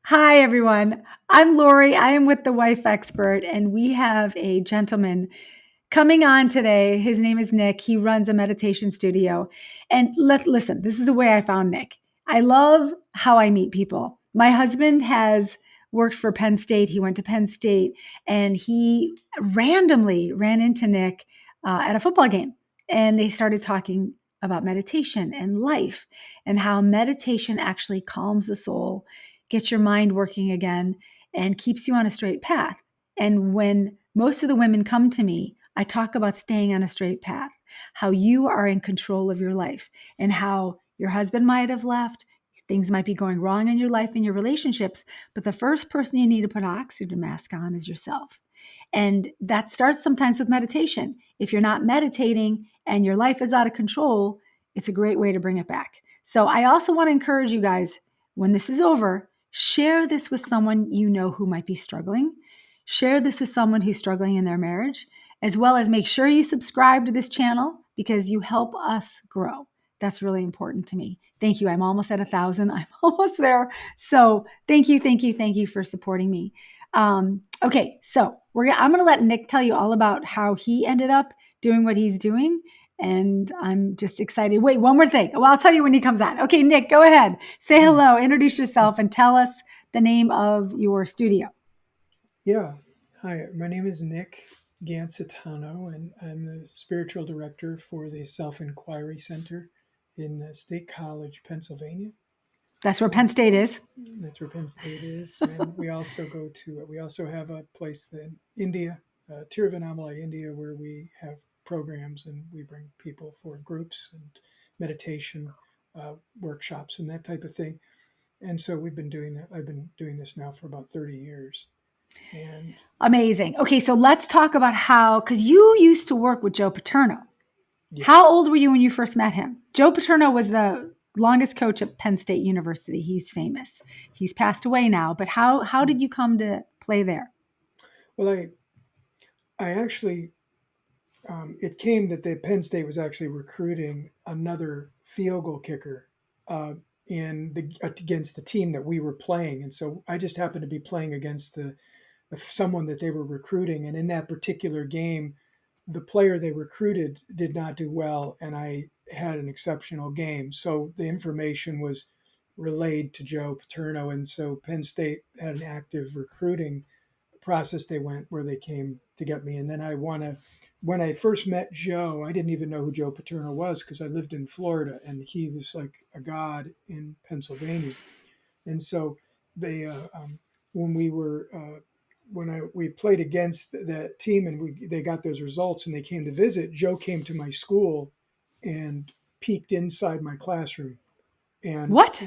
Hi, everyone. I'm Laurie. I am with the Wife Expert, and we have a gentleman coming on today. His name is Nick. He runs a meditation studio. And listen, this is the way I found Nick. I love how I meet people. My husband has worked for Penn State. He went to Penn State, and he randomly ran into Nick at a football game. And they started talking about meditation and life and how meditation actually calms the soul, gets your mind working again, and keeps you on a straight path. And when most of the women come to me, I talk about staying on a straight path, how you are in control of your life, and how your husband might have left. Things might be going wrong in your life and your relationships, but the first person you need to put an oxygen mask on is yourself. And that starts sometimes with meditation. If you're not meditating and your life is out of control, it's a great way to bring it back. So I also want to encourage you guys, when this is over, share this with someone you know who might be struggling. Share this with someone who's struggling in their marriage, as well as make sure you subscribe to this channel because you help us grow. That's really important to me. Thank you. I'm almost at 1,000. I'm almost there. So thank you, thank you, thank you for supporting me. Okay, so I'm going to let Nick tell you all about how he ended up doing what he's doing. And I'm just excited. Wait, one more thing. Well, I'll tell you when he comes on. Okay, Nick, go ahead. Say hello, introduce yourself, and tell us the name of your studio. Yeah. Hi, my name is Nick Gansitano, and I'm the spiritual director for the Self Inquiry Center in State College, Pennsylvania. That's where Penn And State is. that's where Penn State is. And we also have a place in India, Tiruvannamalai, India, where we have programs and we bring people for groups and meditation workshops and that type of thing. And so we've been doing that. I've been doing this now for about 30 years. And Amazing. Okay, so let's talk about how, because you used to work with Joe Paterno. yeah. How old were you when you first met him? Joe Paterno was the longest coach at Penn State University. He's famous. He's passed away now, but how did you come to play there? Well, I actually, it came that the Penn State was actually recruiting another field goal kicker uh, against the team that we were playing, and so I just happened to be playing against someone that they were recruiting, and in that particular game, the player they recruited did not do well, and I had an exceptional game. So the information was relayed to Joe Paterno, and so Penn State had an active recruiting process they went where they came to get me. And then when I first met Joe, I didn't even know who Joe Paterno was because I lived in Florida and he was like a god in Pennsylvania. And so they, when we were, we played against that team and they got those results and they came to visit, Joe came to my school and peeked inside my classroom and What?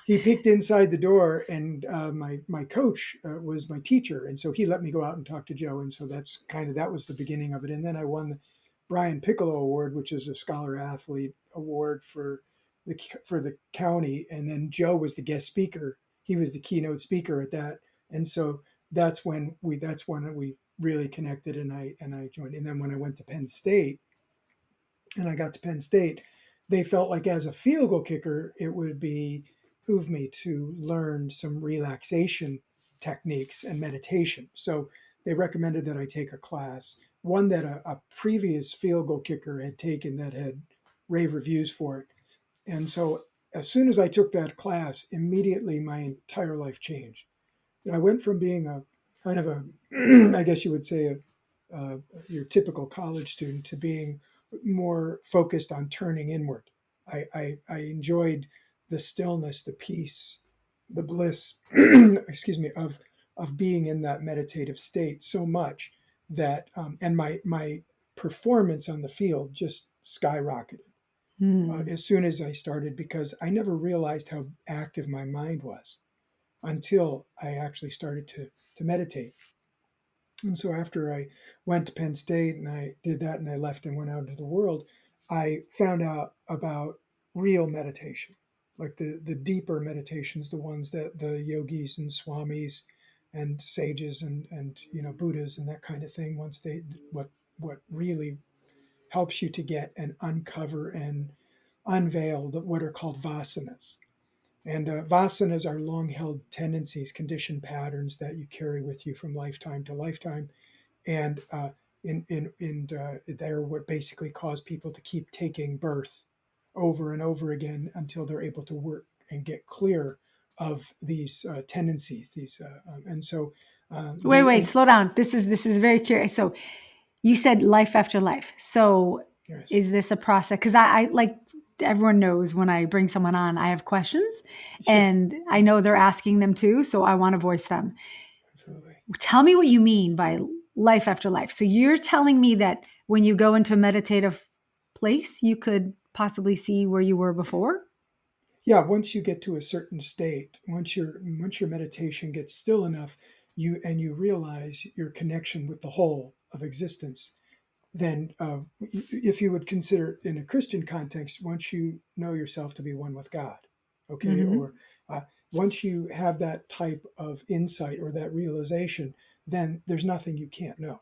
he peeked inside the door, and my coach was my teacher, and so he let me go out and talk to Joe, and so that was the beginning of it. And then I won the Brian Piccolo Award, which is a scholar athlete award for the county, and then Joe was the guest speaker. He was the keynote speaker at that, and so that's when we really connected, and I joined. And then when I went to Penn State and I got to Penn State, they felt like as a field goal kicker, it would behoove me to learn some relaxation techniques and meditation. So they recommended that I take a class, one that a previous field goal kicker had taken that had rave reviews for it. And so as soon as I took that class, immediately my entire life changed. And I went from being a kind of a, I guess you would say, your typical college student to being more focused on turning inward. I enjoyed the stillness, the peace, the bliss, excuse me, of being in that meditative state so much that, and my performance on the field just skyrocketed Hmm. as soon as I started because I never realized how active my mind was until I actually started to meditate. And so after I went to Penn State and I did that and I left and went out into the world, I found out about real meditation, like the deeper meditations, the ones that the yogis and swamis and sages and Buddhas and that kind of thing. Once they what really helps you to get and uncover and unveil what are called vasanas. And vasanas are long-held tendencies, conditioned patterns that you carry with you from lifetime to lifetime, and they're what basically cause people to keep taking birth over and over again until they're able to work and get clear of these tendencies. And so they Wait, and slow down. This is very curious. So you said life after life. So yes, is this a process? Because I like everyone knows when I bring someone on, I have questions sure, and I know they're asking them too. So I want to voice them. absolutely. Tell me what you mean by life after life. So you're telling me that when you go into a meditative place, you could possibly see where you were before? Yeah, once you get to a certain state, once your meditation gets still enough, you realize your connection with the whole of existence, then if you would consider it in a Christian context, once you know yourself to be one with God, okay, Mm-hmm. or uh, once you have that type of insight or that realization, then there's nothing you can't know,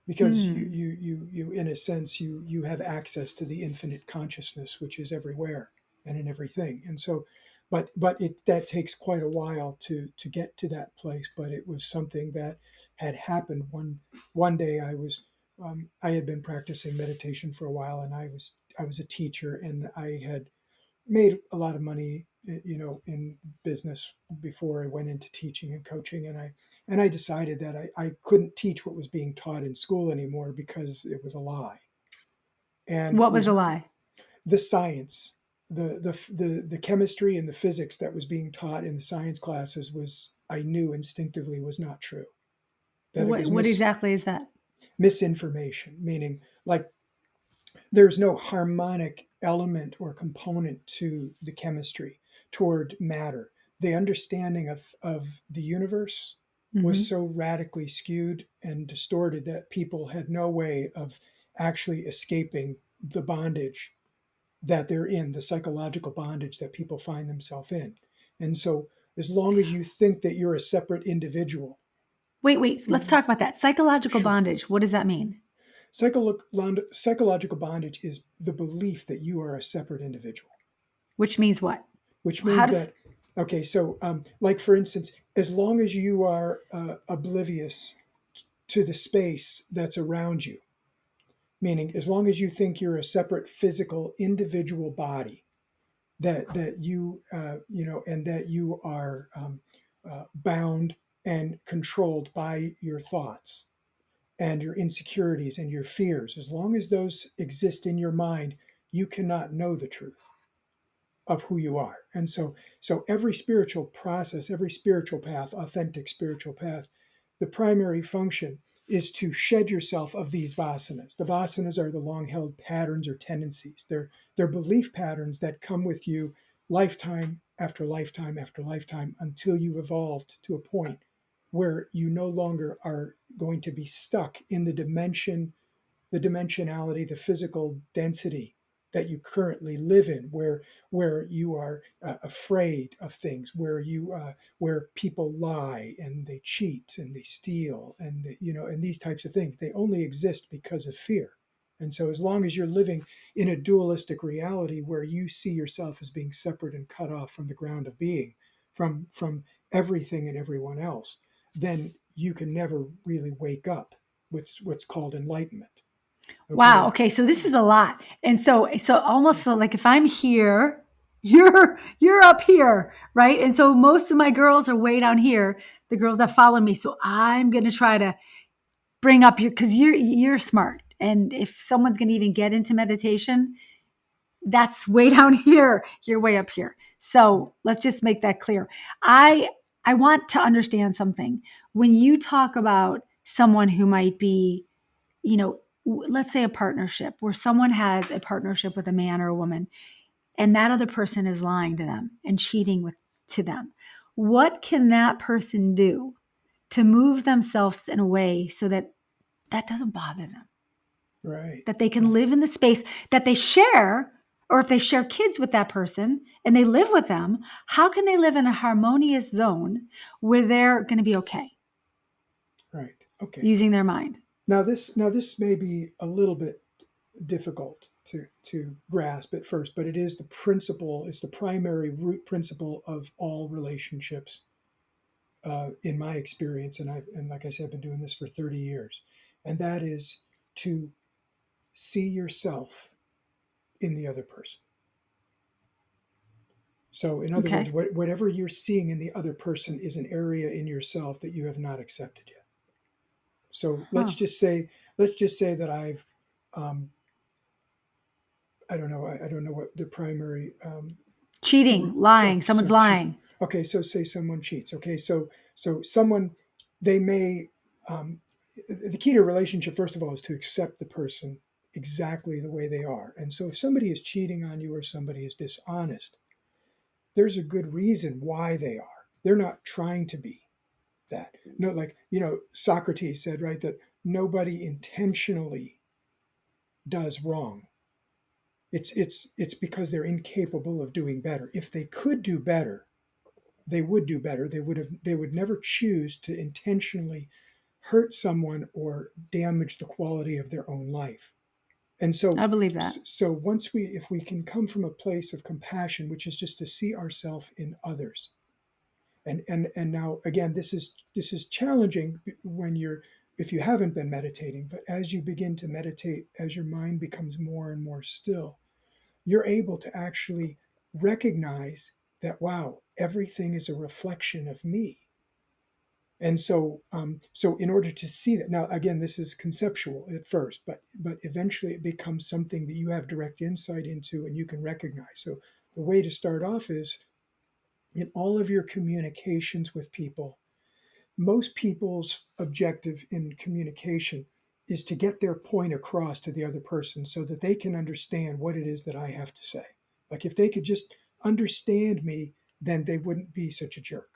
because Hmm. you in a sense you have access to the infinite consciousness, which is everywhere and in everything. And so but it that takes quite a while to get to that place. But it was something that had happened one day. I had been practicing meditation for a while, and I was a teacher, and I had made a lot of money, in business before I went into teaching and coaching. And I decided that I couldn't teach what was being taught in school anymore because it was a lie. And it What was was a lie? the science, the chemistry and the physics that was being taught in the science classes was, I knew instinctively, was not true. That it was What exactly is that? misinformation, meaning like there's no harmonic element or component to the chemistry toward matter. The understanding of the universe was Mm-hmm. so radically skewed and distorted that people had no way of actually escaping the bondage that they're in, the psychological bondage that people find themselves in. And so, as long as you think that you're a separate individual, Wait. Let's talk about that. Psychological sure. bondage. What does that mean? Psychological bondage is the belief that you are a separate individual, Which means what? which How means does that, okay, so like for instance, as long as you are oblivious to the space that's around you, meaning as long as you think you're a separate physical individual body, that and that you are bound and controlled by your thoughts and your insecurities and your fears, as long as those exist in your mind, you cannot know the truth of who you are. And so every spiritual process, every spiritual path, authentic spiritual path, the primary function is to shed yourself of these vasanas. The vasanas are the long-held patterns or tendencies. They're belief patterns that come with you lifetime after lifetime after lifetime until you've evolved to a point where you no longer are going to be stuck in the dimensionality, the physical density that you currently live in, where you are afraid of things, where people lie and they cheat and they steal and these types of things. They only exist because of fear. And so, as long as you're living in a dualistic reality where you see yourself as being separate and cut off from the ground of being, from everything and everyone else, then you can never really wake up. What's called enlightenment. wow? Okay. Okay, so this is a lot, and so almost so like if I'm here, you're up here, right? And so most of my girls are way down here. The girls that follow me, so I'm gonna try to bring up your because you're smart, and if someone's gonna even get into meditation, that's way down here. You're way up here. So let's just make that clear. I I want to understand something. When you talk about someone who might be, let's say a partnership where someone has a partnership with a man or a woman, and that other person is lying to them and cheating with to them. What can that person do to move themselves in a way so that that doesn't bother them? Right. That they can Right. live in the space that they share, or if they share kids with that person and they live with them, how can they live in a harmonious zone where they're going to be okay Right. Okay. using their mind? Now this may be a little bit difficult to grasp at first, but it is the principle, it's the primary root principle of all relationships, in my experience. And like I said, I've been doing this for 30 years. And that is to see yourself in the other person. So, in other words, Okay. whatever you're seeing in the other person is an area in yourself that you have not accepted yet. So Huh. let's just say that um, I don't know, I don't know what the primary, Cheating, lying, someone's so cheat. lying. Okay, so say someone cheats. Okay, so someone, they may, um, the key to a relationship, first of all, is to accept the person exactly the way they are. And so if somebody is cheating on you or somebody is dishonest, there's a good reason why they are. They're not trying to be that. No, like, Socrates said, right, that nobody intentionally does wrong. It's because they're incapable of doing better. If they could do better, they would do better. They would never choose to intentionally hurt someone or damage the quality of their own life. And so I believe that. so once if we can come from a place of compassion, which is just to see ourselves in others. And now again, this is challenging when you're if you haven't been meditating, but as you begin to meditate, as your mind becomes more and more still, you're able to actually recognize that, wow, everything is a reflection of me. And so in order to see that, now again, this is conceptual at first, but eventually it becomes something that you have direct insight into and you can recognize. So the way to start off is in all of your communications with people. Most people's objective in communication is to get their point across to the other person so that they can understand what it is that I have to say. Like if they could just understand me, then they wouldn't be such a jerk.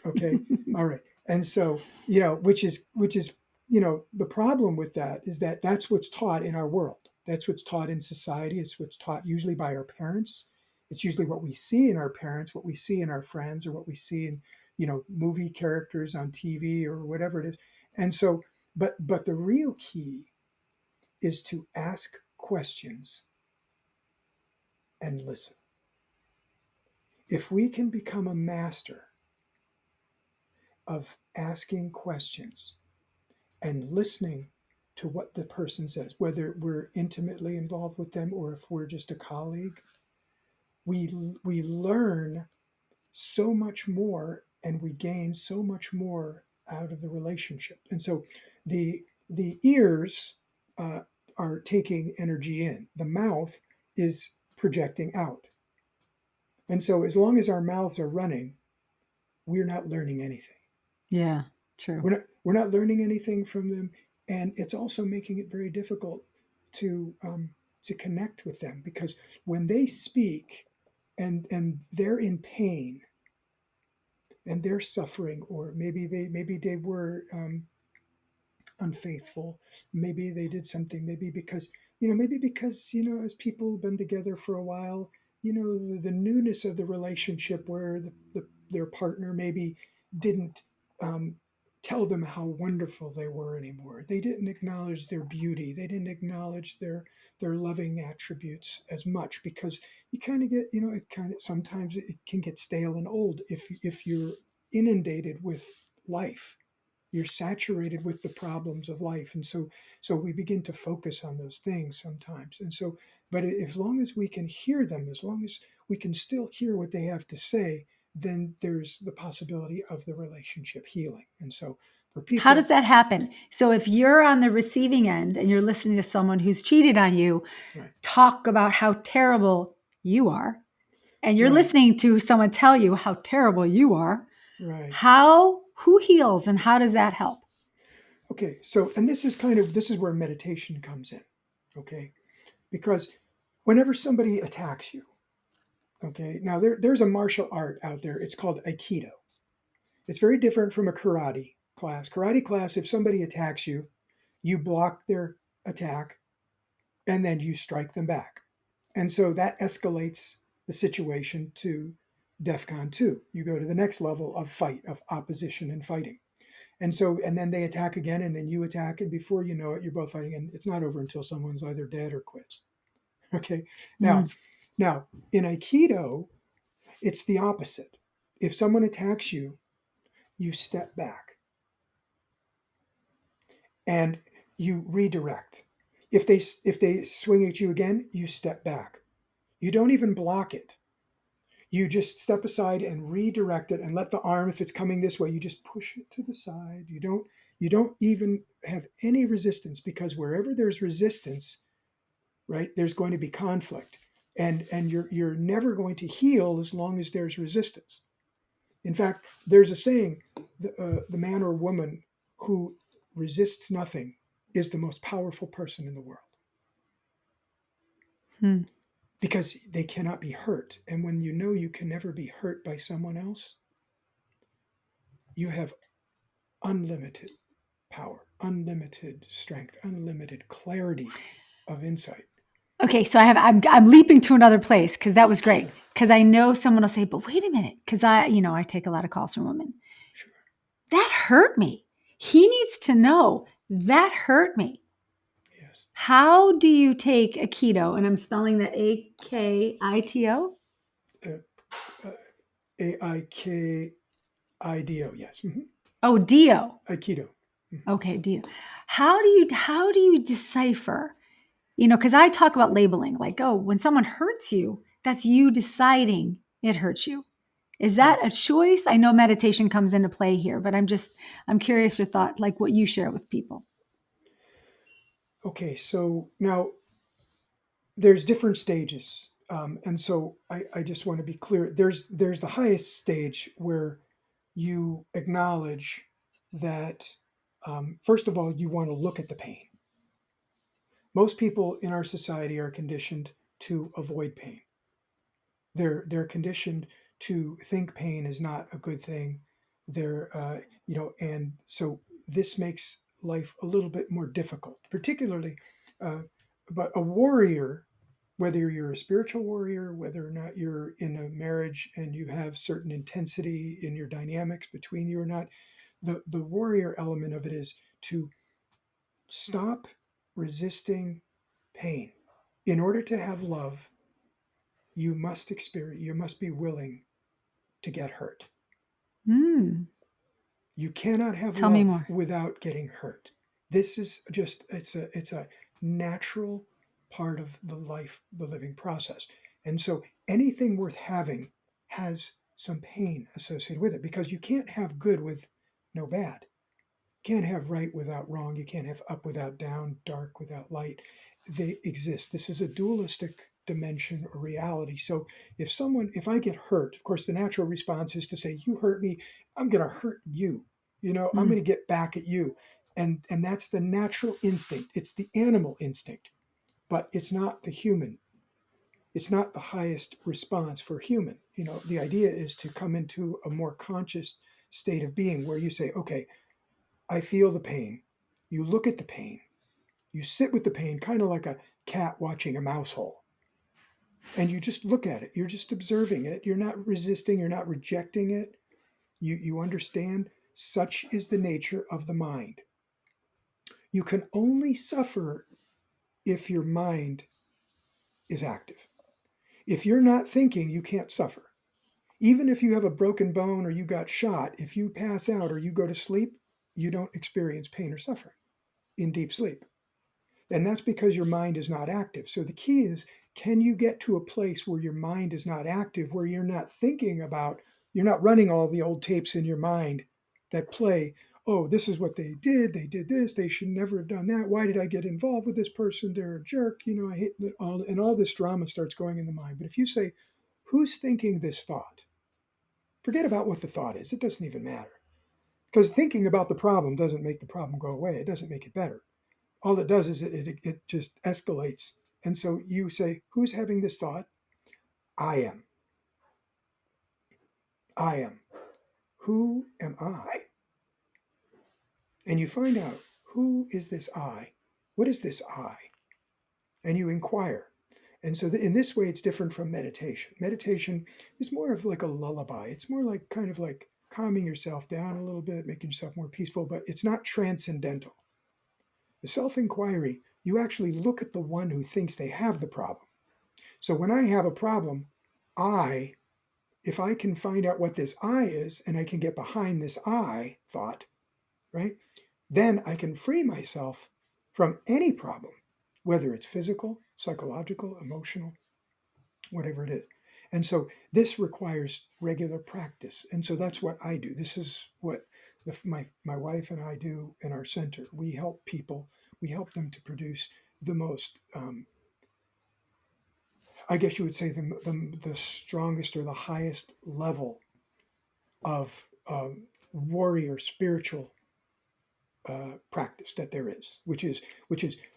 Okay. All right. And so, which is, the problem with that is that that's what's taught in our world. That's what's taught in society. It's what's taught usually by our parents. It's usually what we see in our parents, what we see in our friends, or what we see in, movie characters on TV or whatever it is. And so, but the real key is to ask questions and listen. If we can become a master of asking questions and listening to what the person says, whether we're intimately involved with them or if we're just a colleague, we learn so much more and we gain so much more out of the relationship. And so the ears uh, are taking energy in. The mouth is projecting out. And so as long as our mouths are running, we're not learning anything. Yeah, true. We're not learning anything from them, and it's also making it very difficult to connect with them because when they speak and they're in pain and they're suffering, or maybe they were unfaithful, maybe they did something, maybe because as people have been together for a while, the newness of the relationship where their partner maybe didn't um, tell them how wonderful they were anymore. They didn't acknowledge their beauty. They didn't acknowledge their loving attributes as much because you kind of get, it kind of sometimes it can get stale and old if you're inundated with life. You're saturated with the problems of life, and so we begin to focus on those things sometimes. And so, but as long as we can hear them, as long as we can still hear what they have to say, then there's the possibility of the relationship healing. And so for How people, does that happen? So if you're on the receiving end and you're listening to someone who's cheated on you right, talk about how terrible you are, and you're right, listening to someone tell you how terrible you are, right. who heals and how does that help? Okay, so and this is where meditation comes in. Okay, because whenever somebody attacks you, okay, now there's a martial art out there. It's called Aikido. It's very different from a karate class. Karate class, if somebody attacks you, you block their attack and then you strike them back. And so that escalates the situation to DEFCON 2. You go to the next level of fight, of opposition and fighting. And then they attack again, and then you attack, and before you know it, you're both fighting, and it's not over until someone's either dead or quits. Okay. Now, Mm. now in Aikido, it's the opposite. If someone attacks you, you step back and you redirect. If they swing at you again, you step back. You don't even block it. You just step aside and redirect it and let the arm, if it's coming this way, you just push it to the side. You don't even have any resistance, because wherever there's resistance, right, there's going to be conflict. And you're never going to heal as long as there's resistance. In fact, there's a saying, the man or woman who resists nothing is the most powerful person in the world, Hmm. because they cannot be hurt. And when you know you can never be hurt by someone else, you have unlimited power, unlimited strength, unlimited clarity of insight. Okay, so I'm leaping to another place because that was great. Sure, Because I know someone will say, but wait a minute, because I take a lot of calls from women. sure. That hurt me. He needs to know that hurt me. Yes. How do you take Aikido? And I'm spelling that Akito. Uh, uh, Aikido, yes. Oh, Dio. Aikido. Mhm. Okay, Dio. How do you decipher? Because I talk about labeling, like, oh, when someone hurts you, that's you deciding it hurts you. Is that Right. a choice? I know meditation comes into play here, but I'm curious your thought, like what you share with people. Okay, so now there's different stages. And so I just want to be clear. There's the highest stage where you acknowledge that, first of all, you want to look at the pain. Most people in our society are conditioned to avoid pain. They're conditioned to think pain is not a good thing. And so this makes life a little bit more difficult, particularly. Uh, but a warrior, whether you're a spiritual warrior, whether or not you're in a marriage and you have certain intensity in your dynamics between you or not, the warrior element of it is to stop resisting pain. In order to have love, you must be willing to get hurt. Hmm. You cannot have Tell me love more. without getting hurt. This is just, it's a natural part of the living process. And so anything worth having has some pain associated with it, because you can't have good with no bad. You can't have right without wrong. You can't have up without down, dark without light. They exist. This is a dualistic dimension or reality. So if I get hurt, of course, the natural response is to say, "You hurt me, I'm going to hurt you. I'm Hmm. going to get back at you." And that's the natural instinct. It's the animal instinct, but it's not the human. It's not the highest response for human. The idea is to come into a more conscious state of being where you say, "Okay, I feel the pain." You look at the pain. You sit with the pain, kind of like a cat watching a mouse hole. And you just look at it. You're just observing it. You're not resisting. You're not rejecting it. You understand such is the nature of the mind. You can only suffer if your mind is active. If you're not thinking, you can't suffer. Even if you have a broken bone or you got shot, if you pass out or you go to sleep, you don't experience pain or suffering in deep sleep. And that's because your mind is not active. So the key is, can you get to a place where your mind is not active, where you're not running all the old tapes in your mind that play, oh, this is what they did this, they should never have done that, why did I get involved with this person, they're a jerk, I hate that all, and all this drama starts going in the mind. But if you say, who's thinking this thought? Forget about what the thought is, it doesn't even matter. Because thinking about the problem doesn't make the problem go away, it doesn't make it better. All it does is it just escalates. And so you say, who's having this thought? I am. I am. Who am I? And you find out, who is this I? What is this I? And you inquire. And so in this way, it's different from meditation. Meditation is more of like a lullaby. It's more like kind of like calming yourself down a little bit, making yourself more peaceful, but it's not transcendental. The self inquiry, you actually look at the one who thinks they have the problem. So when I have a problem, I, if I can find out what this I is and I can get behind this I thought, right, then I can free myself from any problem, whether it's physical, psychological, emotional, whatever it is. And so this requires regular practice. And so that's what I do. This is what my wife and I do in our center. We help people, we help them to produce the most, I guess you would say, the strongest or the highest level of warrior spiritual practice that there is, which is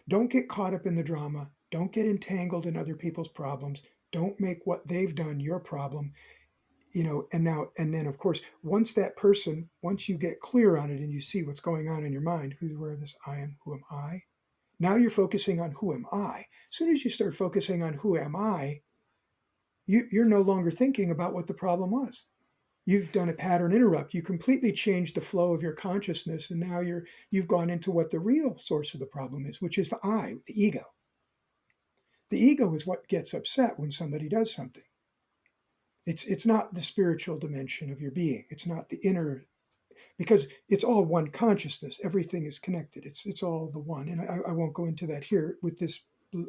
don't get caught up in the drama, don't get entangled in other people's problems, don't make what they've done your problem, and then of course once you get clear on it and you see what's going on in your mind, who's where this I am, who am I, now you're focusing on who am I. As soon as you start focusing on who am I, you're no longer thinking about what the problem was. You've done a pattern interrupt. You completely changed the flow of your consciousness, and now you've gone into what the real source of the problem is, which is the I, the ego. The ego is what gets upset when somebody does something. It's not the spiritual dimension of your being. It's not the inner, because it's all one consciousness. Everything is connected. It's all the one. And I won't go into that here with this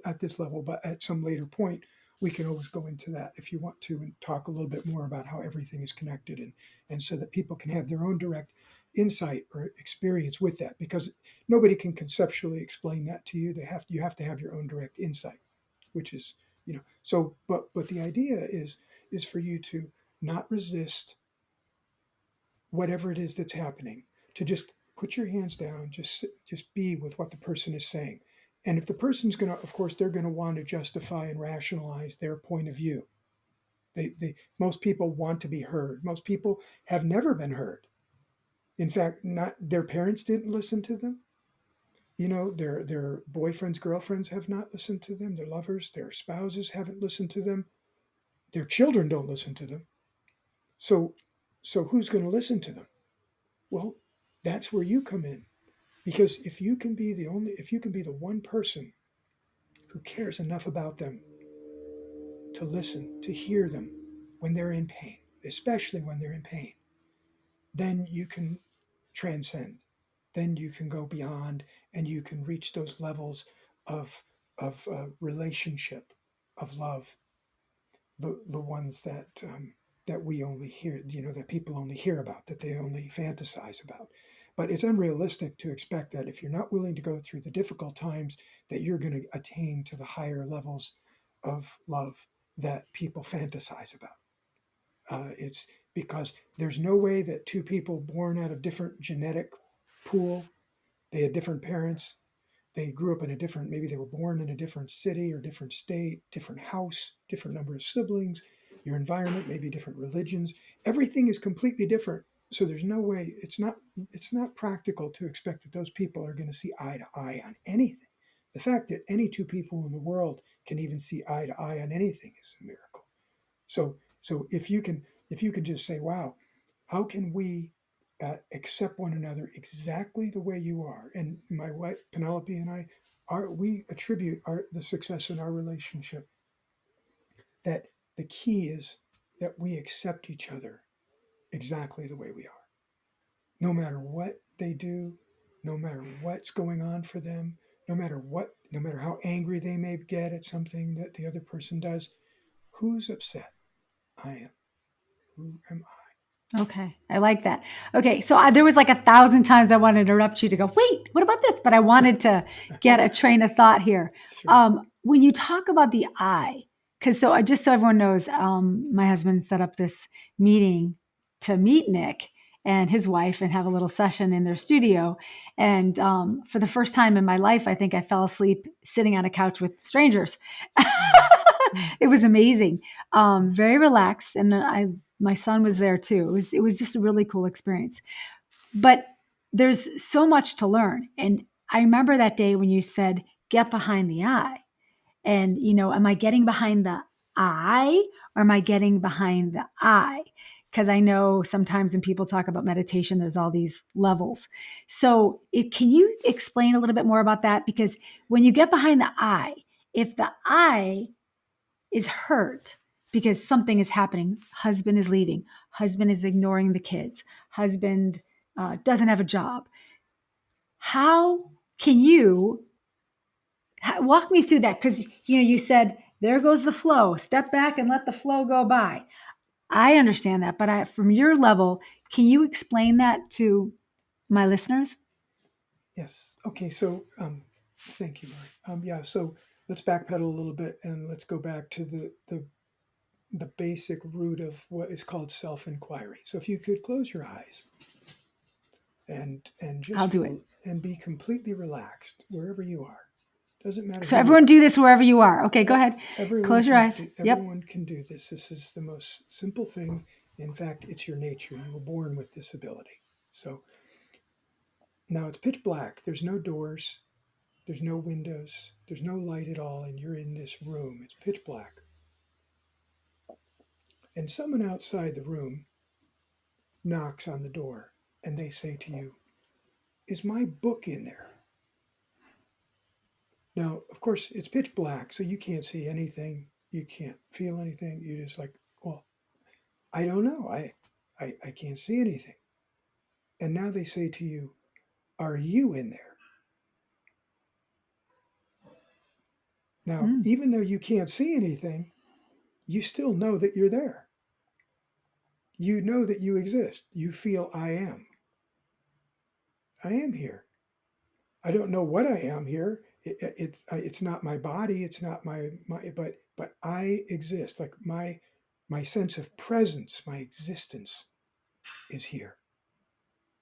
at this level, but at some later point, we can always go into that if you want to and talk a little bit more about how everything is connected, and so that people can have their own direct insight or experience with that, because nobody can conceptually explain that to you. You have to have your own direct insight, which is, so but the idea is for you to not resist whatever it is that's happening, to just put your hands down, just be with what the person is saying. And if the person's going to, of course, they're going to want to justify and rationalize their point of view. Most people want to be heard. Most people have never been heard. In fact, not their parents didn't listen to them. Their boyfriends, girlfriends have not listened to them. Their lovers, their spouses haven't listened to them. Their children don't listen to them. So who's going to listen to them? Well, that's where you come in. Because if you can be the one person who cares enough about them to listen, to hear them when they're in pain, especially when they're in pain, then you can transcend. Then you can go beyond, and you can reach those levels of relationship, of love, the ones that we only hear, that people only hear about, that they only fantasize about. But it's unrealistic to expect that if you're not willing to go through the difficult times, that you're going to attain to the higher levels of love that people fantasize about. It's because there's no way that two people born out of different genetic pool, they had different parents, they grew up in a different, maybe they were born in a different city or different state, different house, different number of siblings, your environment, maybe different religions. Everything is completely different. So there's no way, it's not practical to expect that those people are going to see eye to eye on anything. The fact that any two people in the world can even see eye to eye on anything is a miracle. So if you can just say, wow, how can we accept one another exactly the way you are? And my wife Penelope and I, we attribute the success in our relationship that the key is that we accept each other exactly the way we are, no matter what they do, no matter what's going on for them, no matter how angry they may get at something that the other person does. Who's upset? I am. Who am Okay, I like that. Okay, so there was like 1,000 times I wanted to interrupt you to go, wait, what about this? But I wanted to get a train of thought here. Sure. When you talk about the I, because so I just so everyone knows, my husband set up this meeting to meet Nick and his wife and have a little session in their studio. And for the first time in my life, I think I fell asleep sitting on a couch with strangers. Mm. It was amazing, very relaxed, and my son was there too. It was just a really cool experience. But there's so much to learn. And I remember that day when you said, get behind the eye. And, am I getting behind the I or am I getting behind the I? Because I know sometimes when people talk about meditation, there's all these levels. So can you explain a little bit more about that? Because when you get behind the I, if the I is hurt because something is happening. Husband is leaving. Husband is ignoring the kids. Husband doesn't have a job. How can you walk me through that? Because you said there goes the flow. Step back and let the flow go by. I understand that, but from your level, can you explain that to my listeners? Yes. Okay. So, thank you, Laurie. Yeah. So let's backpedal a little bit and let's go back to the basic root of what is called self-inquiry. So, if you could close your eyes and I'll just do it. and be completely relaxed wherever you are. Doesn't matter So who you everyone are. do this wherever you are. Okay, go ahead. Close your eyes. Yep. Everyone can do this. This is the most simple thing. In fact, it's your nature. You were born with this ability. So now it's pitch black. There's no doors. There's no windows. There's no light at all, and you're in this room. It's pitch black. And someone outside the room knocks on the door, and they say to you, "Is my book in there?" Now, of course, it's pitch black, so you can't see anything. You can't feel anything. You're just like, "Well, I don't know. I can't see anything." And now they say to you, "Are you in there?" Now, Mm, even though you can't see anything, you still know that you're there. You know that you exist. You feel I am. I am here. I don't know what I am here. It's not my body. It's not my but I exist. Like my sense of presence, my existence is here.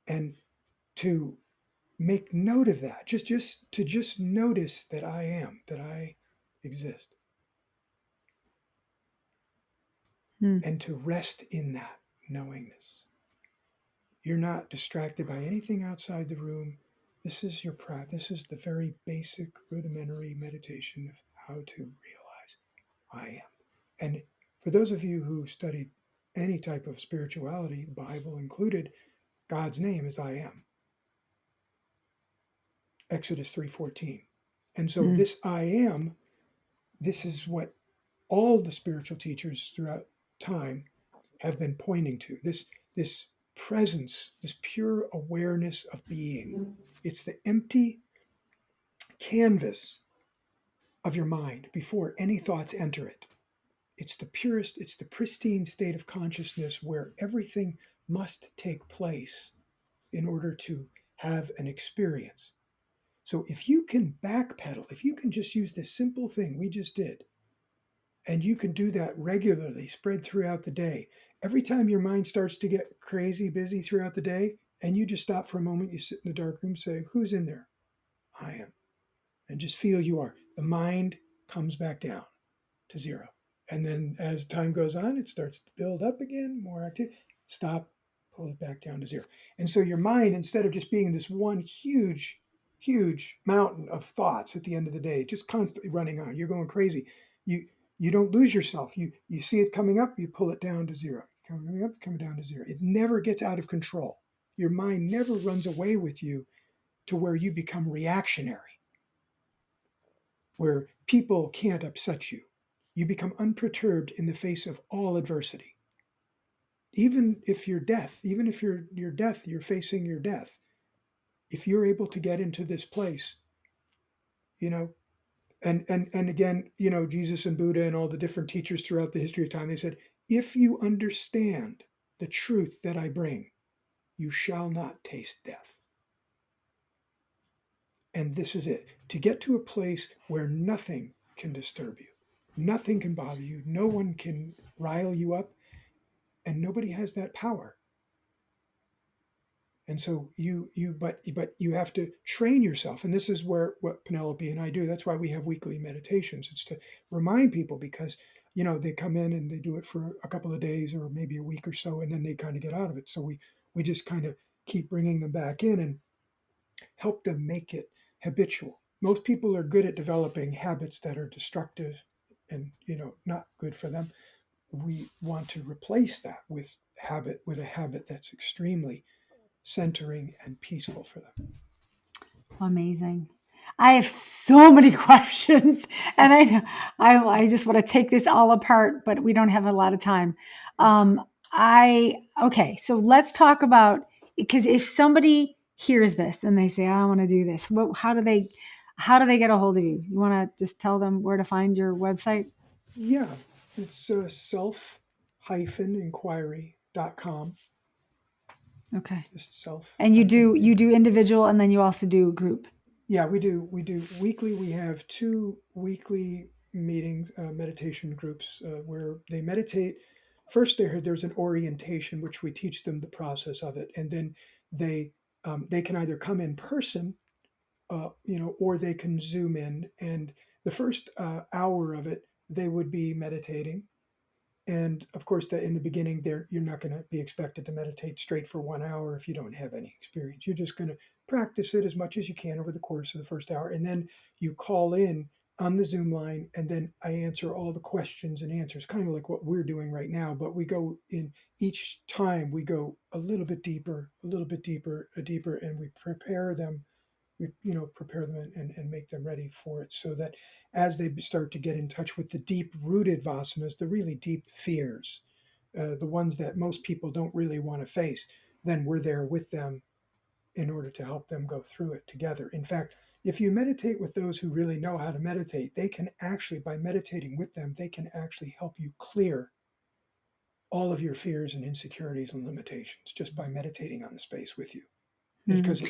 And to make note of that, just notice that I am, that I exist, mm, and to rest in that knowingness. You're not distracted by anything outside the room. This is your practice. This is the very basic rudimentary meditation of how to realize I am. And for those of you who studied any type of spirituality, Bible included, God's name is I am. Exodus 3:14. And so mm, this I am, this is what all the spiritual teachers throughout time have been pointing to. This presence, this pure awareness of being. It's the empty canvas of your mind before any thoughts enter it. It's the purest, it's the pristine state of consciousness where everything must take place in order to have an experience. So if you can backpedal, if you can just use this simple thing we just did, and you can do that regularly, spread throughout the day, every time your mind starts to get crazy, busy throughout the day, and you just stop for a moment, you sit in the dark room, say, "Who's in there?" "I am." And just feel you are. The mind comes back down to zero. And then as time goes on, it starts to build up again, more activity. Stop, pull it back down to zero. And so your mind, instead of just being this one huge, huge mountain of thoughts at the end of the day, just constantly running on, you're going crazy. You you don't lose yourself. You see it coming up, you pull it down to zero. Coming up, coming down to zero. It never gets out of control. Your mind never runs away with you to where you become reactionary, where people can't upset you. You become unperturbed in the face of all adversity. Even if you're death, even if you're death, you're facing your death. If you're able to get into this place, you know, and again, Jesus and Buddha and all the different teachers throughout the history of time, they said, if you understand the truth that I bring, you shall not taste death. And this is it. To get to a place where nothing can disturb you, nothing can bother you, no one can rile you up, and nobody has that power. And so but you have to train yourself. And this is where what Penelope and I do. That's why we have weekly meditations. It's to remind people because they come in and they do it for a couple of days or maybe a week or so, and then they kind of get out of it. So we just kind of keep bringing them back in and help them make it habitual. Most people are good at developing habits that are destructive and not good for them. We want to replace that with a habit that's extremely centering and peaceful for them. amazing. I have so many questions, and I just want to take this all apart, but we don't have a lot of time. Um, I okay, so let's talk about, because if somebody hears this and they say, "I want to do this," how do they get a hold of you? You want to just tell them where to find your website? Yeah, it's self-inquiry.com. Okay, Just self and you do hyphen. you do individual, and then you also do group. Yeah, we do weekly. We have two weekly meetings, meditation groups, where they meditate. First, there's an orientation, which we teach them the process of it, and then they they can either come in person, or they can zoom in. And the first hour of it, they would be meditating. And of course, that in the beginning, there you're not going to be expected to meditate straight for 1 hour if you don't have any experience. You're just going to practice it as much as you can over the course of the first hour, and then you call in on the Zoom line, and then I answer all the questions and answers, kind of like what we're doing right now. But we go in each time, we go a little bit deeper, a little bit deeper, a deeper, and we prepare them. Prepare them and make them ready for it, so that as they start to get in touch with the deep rooted vasanas, the really deep fears, the ones that most people don't really want to face, then we're there with them in order to help them go through it together. In fact, if you meditate with those who really know how to meditate, they can actually, by meditating with them, they can actually help you clear all of your fears and insecurities and limitations just by meditating on the space with you. Hmm. Because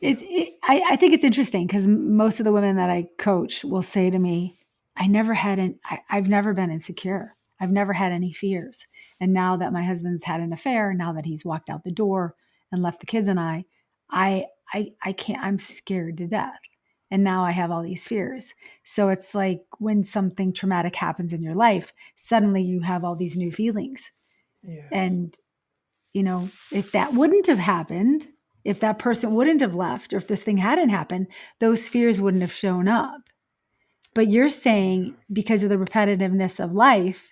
yeah, I think it's interesting because most of the women that I coach will say to me, I've never been insecure. I've never had any fears. And now that my husband's had an affair, now that he's walked out the door and left the kids and I can't, I'm scared to death. And now I have all these fears. So it's like when something traumatic happens in your life, suddenly you have all these new feelings. yes. And if that wouldn't have happened, if that person wouldn't have left, or if this thing hadn't happened, those fears wouldn't have shown up. But you're saying Yeah, because of the repetitiveness of life,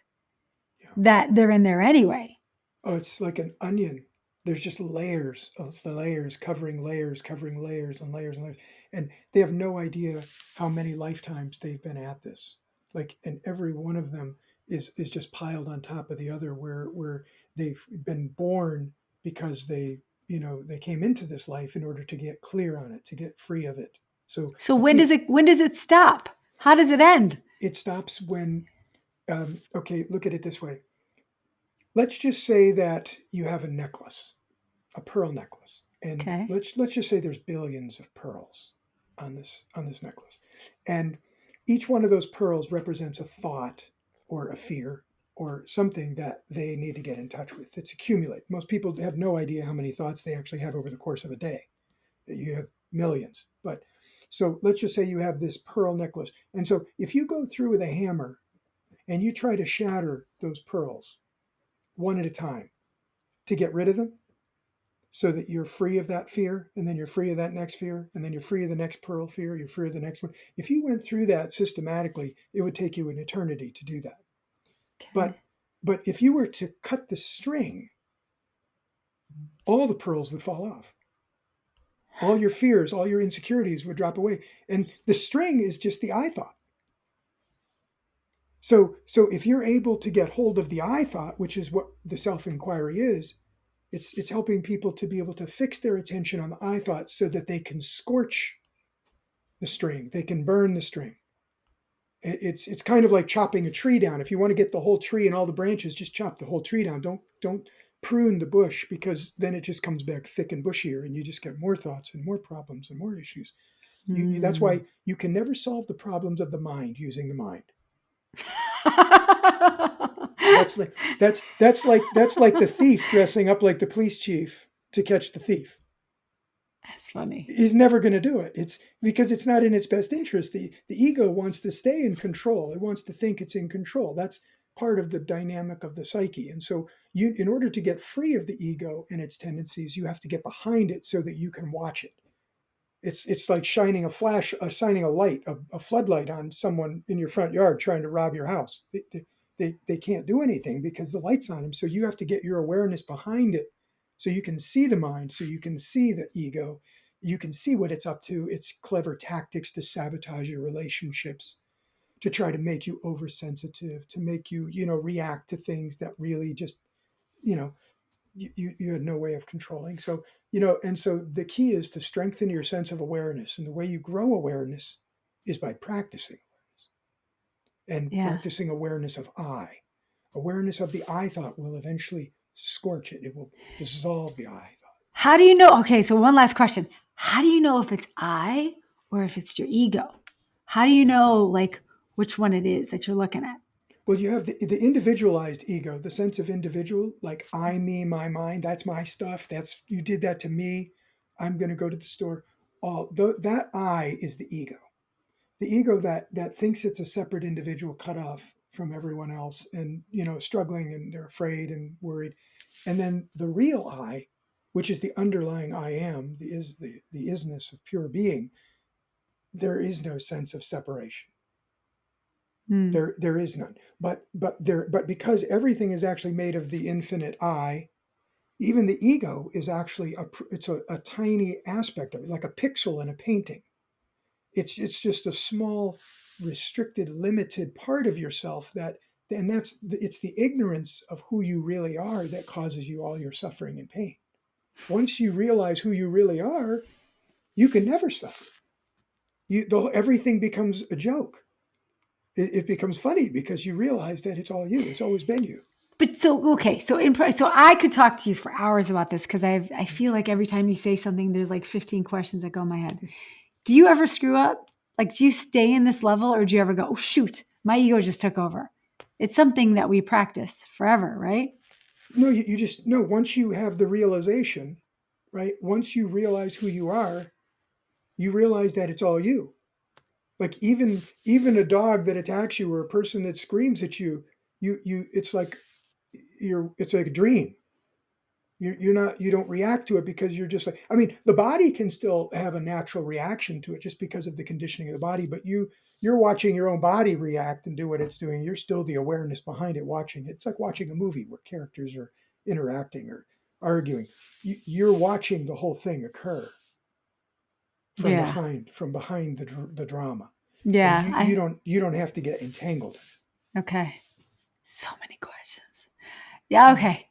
yeah. that they're in there anyway. Oh, it's like an onion. There's just layers of the layers covering layers and layers and layers. And they have no idea how many lifetimes they've been at this. Like, and every one of them is just piled on top of the other, where they've been born because they came into this life in order to get clear on it, to get free of it. So So the when does people, it stop? How does it end? it stops when, okay, look at it this way. Let's just say that you have a necklace, a pearl necklace, and Okay. let's just say there's billions of pearls on this necklace, and each one of those pearls represents a thought or a fear or something that they need to get in touch with. It's accumulate. Most people have no idea how many thoughts they actually have over the course of a day. You have millions, but so let's just say you have this pearl necklace, and so if you go through with a hammer and you try to shatter those pearls one at a time to get rid of them, so that you're free of that fear, and then you're free of that next fear, and then you're free of the next pearl fear, you're free of the next one. If you went through that systematically, it would take you an eternity to do that. Okay. But if you were to cut the string, all the pearls would fall off. All your fears, all your insecurities would drop away. And the string is just the I thought. So if you're able to get hold of the I thought, which is what the self-inquiry is, it's helping people to be able to fix their attention on the I thought so that they can scorch the string. They can burn the string. It's kind of like chopping a tree down. If you want to get the whole tree and all the branches, just chop the whole tree down. Don't prune the bush, because then it just comes back thick and bushier, and you just get more thoughts and more problems and more issues. That's Hmm. why you can never solve the problems of the mind using the mind. That's like the thief dressing up like the police chief to catch the thief. That's funny. Is never going to do it. It's because it's not in its best interest. The ego wants to stay in control. It wants to think it's in control. That's part of the dynamic of the psyche. And so in order to get free of the ego and its tendencies, you have to get behind it so that you can watch it. It's like shining shining a light, a floodlight on someone in your front yard trying to rob your house. They can't do anything because the light's on them. So you have to get your awareness behind it so you can see the mind, so you can see the ego, you can see what it's up to. It's clever tactics to sabotage your relationships, to try to make you oversensitive, to make you, react to things that really just, you know, you had no way of controlling. So, and so the key is to strengthen your sense of awareness. And the way you grow awareness is by practicing, and Yeah. practicing awareness of I. Awareness of the I thought will eventually scorch it. It will dissolve the I thought. How do you know? Okay, so one last question. How do you know if it's I or if it's your ego? How do you know like which one it is that you're looking at? Well, you have the individualized ego, the sense of individual, like I, me, my mind. That's my stuff. That's, you did that to me. I'm going to go to the store. That I is the ego. The ego that thinks it's a separate individual cut off from everyone else, and struggling, and they're afraid and worried. And then the real I, which is the underlying I am, the isness of pure being. There is no sense of separation. Hmm. There is none. But because everything is actually made of the infinite I, even the ego is actually a tiny aspect of it, like a pixel in a painting. It's just a small, restricted, limited part of yourself it's the ignorance of who you really are that causes you all your suffering and pain. Once you realize who you really are, you can never suffer. Everything becomes a joke. It becomes funny because you realize that it's all you. It's always been you. But so okay, so I could talk to you for hours about this because I feel like every time you say something, there's like 15 questions that go in my head. Do you ever screw up? Like, do you stay in this level, or do you ever go, oh shoot, my ego just took over? It's something that we practice forever, right? No, you just no. Once you have the realization, right? Once you realize who you are, you realize that it's all you. Like even a dog that attacks you, or a person that screams at you, it's like it's like a dream. You're not, you don't react to it because you're just like, I mean, the body can still have a natural reaction to it just because of the conditioning of the body, but you're watching your own body react and do what it's doing. You're still the awareness behind it, watching it. It's like watching a movie where characters are interacting or arguing. You're watching the whole thing occur Yeah. from behind the drama, and Yeah. you don't have to get entangled Okay. So many questions. Yeah. in it. Okay.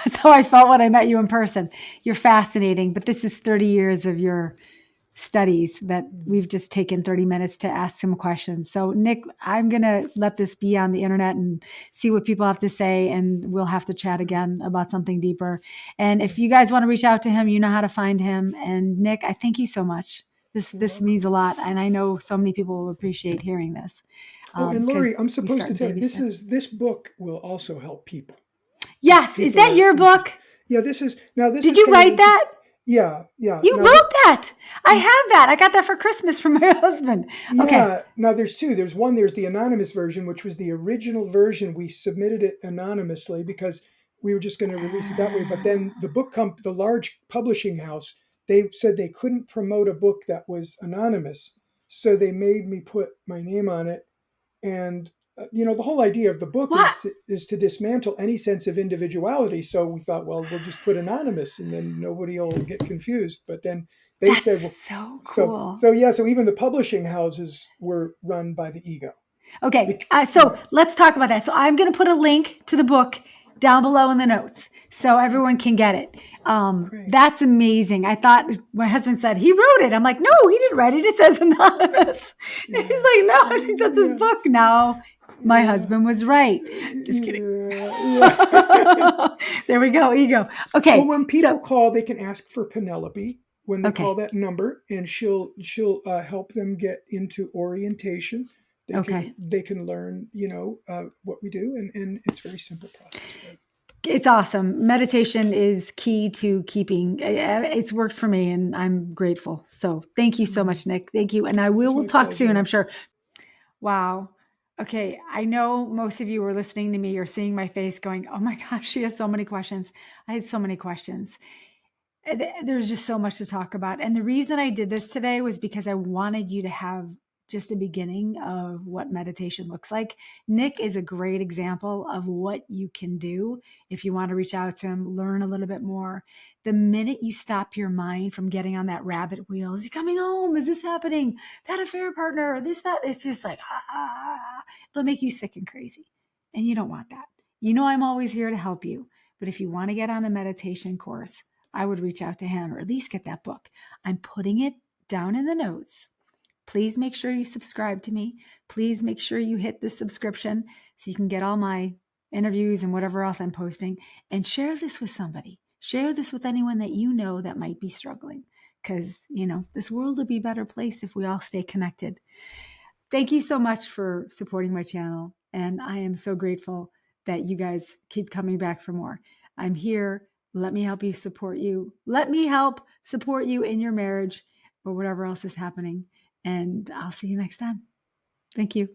So I felt when I met you in person. You're fascinating, but this is 30 years of your studies that we've just taken 30 minutes to ask some questions. So Nick, I'm going to let this be on the internet and see what people have to say. And we'll have to chat again about something deeper. And if you guys want to reach out to him, you know how to find him. And Nick, I thank you so much. You're This welcome. means a lot. And I know so many people will appreciate hearing this. Oh, and Laurie, Because I'm we supposed start to in tell you, baby steps. this book will also help people. If Yes. Is people that are your interested. book? Yeah, this Did is you kind of write interesting. that? Yeah. You Now wrote that. I have that. I got that for Christmas from my husband. Okay. yeah, now there's two. There's the anonymous version, which was the original version. We submitted it anonymously because we were just going to release it that way. But then the large publishing house, they said they couldn't promote a book that was anonymous, so they made me put my name on it. And the whole idea of the book What? is to dismantle any sense of individuality. So we thought, well, we'll just put anonymous, and then nobody will get confused. But then they That's said, well, so so cool. so yeah, so even the publishing houses were run by the ego. Okay. So Yeah, let's talk about that. So I'm going to put a link to the book down below in the notes so everyone okay, can get it. great. That's amazing. I thought my husband said he wrote it. I'm like, no, he didn't write it. It says anonymous. And he's Yeah, like, no, I think that's his yeah, book. Now my yeah, husband was right. Just kidding. yeah. There we go. Ego. Well, Okay. when people So, call, they can ask for Penelope when they call okay. that number, and she'll help them get into orientation. Okay. They can learn, what we do, and it's a very simple process for them. It's awesome. Meditation is key to keeping. It's worked for me, and I'm grateful. So thank you so Mm, much, Nick. Thank you, and I it's will my talk soon, I'm pleasure. sure. Wow. Okay, I know most of you were listening to me or seeing my face going, "Oh my gosh, she has so many questions." I had so many questions. There's just so much to talk about, and the reason I did this today was because I wanted you to have just a beginning of what meditation looks like. Nick is a great example of what you can do if you want to reach out to him, learn a little bit more. The minute you stop your mind from getting on that rabbit wheel, is he coming home? Is this happening? That affair partner, this, that, it's just like, it'll make you sick and crazy. And you don't want that. You know, I'm always here to help you. But if you want to get on a meditation course, I would reach out to him or at least get that book. I'm putting it down in the notes. Please make sure you subscribe to me. Please make sure you hit the subscription so you can get all my interviews and whatever else I'm posting, and share this with somebody. Share this with anyone that you know that might be struggling, because, you know, this world would be a better place if we all stay connected. Thank you so much for supporting my channel. And I am so grateful that you guys keep coming back for more. I'm here. Let me help you support you. Let me help support you in your marriage or whatever else is happening. And I'll see you next time. Thank you.